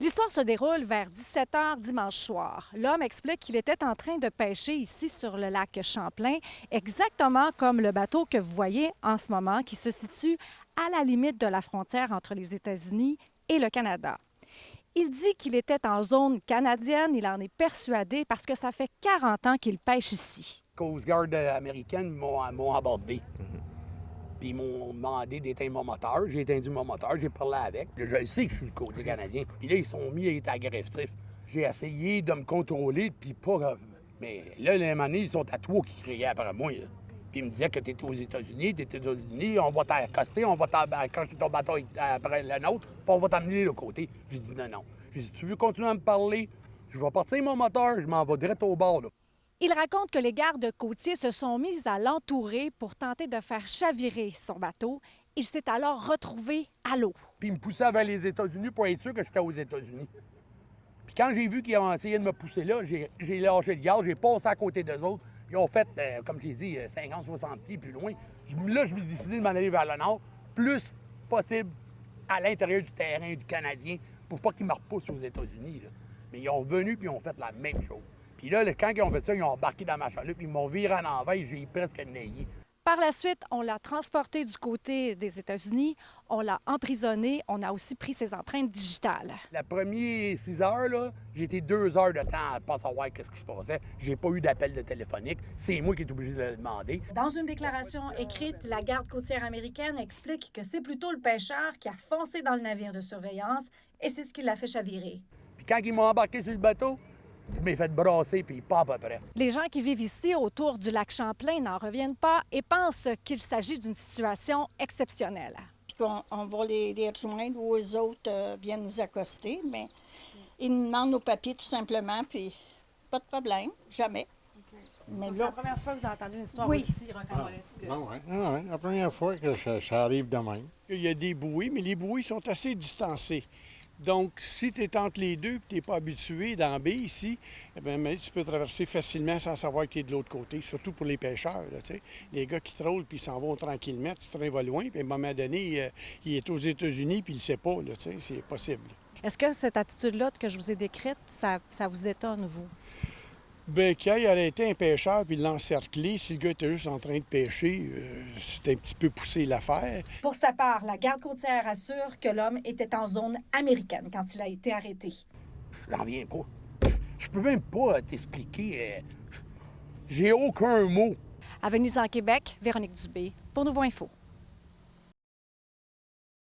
L'histoire se déroule vers 17 h dimanche soir. L'homme explique qu'il était en train de pêcher ici sur le lac Champlain, exactement comme le bateau que vous voyez en ce moment, qui se situe à la limite de la frontière entre les États-Unis et le Canada. Il dit qu'il était en zone canadienne, il en est persuadé parce que ça fait 40 ans qu'il pêche ici. Coast Guard américaine m'ont abordé. Puis ils m'ont demandé d'éteindre mon moteur. J'ai éteint mon moteur, j'ai parlé avec. Je sais que je suis le côté canadien. Puis là, ils sont mis à être agressifs. J'ai essayé de me contrôler, puis pas... Mais là, les manées, ils sont à toi qui criaient après moi. Là. Puis ils me disaient que t'étais aux États-Unis, on va t'accoster, on va t'accrocher ton bateau après le nôtre, puis on va t'amener de l'autre côté. J'ai dit non. J'ai dit, si tu veux continuer à me parler, je vais partir mon moteur, je m'en vais direct au bord, là. Il raconte que les gardes côtiers se sont mis à l'entourer pour tenter de faire chavirer son bateau. Il s'est alors retrouvé à l'eau. Puis ils me poussaient vers les États-Unis pour être sûr que j'étais aux États-Unis. Puis quand j'ai vu qu'ils ont essayé de me pousser là, j'ai lâché le gaz, j'ai passé à côté d'eux autres. Ils ont fait, comme j'ai dit, 50-60 pieds plus loin. Là, je me suis décidé de m'en aller vers le nord, plus possible à l'intérieur du terrain du Canadien, pour pas qu'ils me repoussent aux États-Unis. Là. Mais ils ont venu puis ils ont fait la même chose. Puis là, quand ils ont fait ça, ils ont embarqué dans ma chaloupe, puis ils m'ont viré en envers et j'ai presque naillé. Par la suite, on l'a transporté du côté des États-Unis, on l'a emprisonné, on a aussi pris ses empreintes digitales. La première 6 heures, là, j'ai été 2 heures de temps à pas savoir qu'est-ce qui se passait. J'ai pas eu d'appel de téléphonique. C'est moi qui est obligé de le demander. Dans une déclaration écrite, la garde côtière américaine explique que c'est plutôt le pêcheur qui a foncé dans le navire de surveillance et c'est ce qui l'a fait chavirer. Puis quand ils m'ont embarqué sur le bateau, je m'ai fait brasser, puis pas à peu près. Les gens qui vivent ici autour du lac Champlain n'en reviennent pas et pensent qu'il s'agit d'une situation exceptionnelle. On va les rejoindre ou eux autres viennent nous accoster, mais ils nous demandent nos papiers tout simplement, puis pas de problème, jamais. Okay. Mais donc, là, c'est la première fois que vous avez entendu une histoire oui. aussi rocambolesque. Non, la première fois que ça arrive de même. Il y a des bouées, mais les bouées sont assez distancées. Donc, si tu es entre les deux et tu n'es pas habitué dans la baie ici, eh bien, tu peux traverser facilement sans savoir que tu es de l'autre côté, surtout pour les pêcheurs. Là, les gars qui trollent puis s'en vont tranquillement, ce train va loin, puis à un moment donné, il est aux États-Unis puis il ne sait pas. Là, c'est possible. Est-ce que cette attitude-là que je vous ai décrite, ça vous étonne, vous? Bien, qu'il ait arrêté un pêcheur puis l'encercler, si le gars était juste en train de pêcher, c'était un petit peu poussé l'affaire. Pour sa part, la garde côtière assure que l'homme était en zone américaine quand il a été arrêté. Je n'en reviens pas. Je peux même pas t'expliquer. J'ai aucun mot. À Venise en Québec, Véronique Dubé, pour Nouveau Info.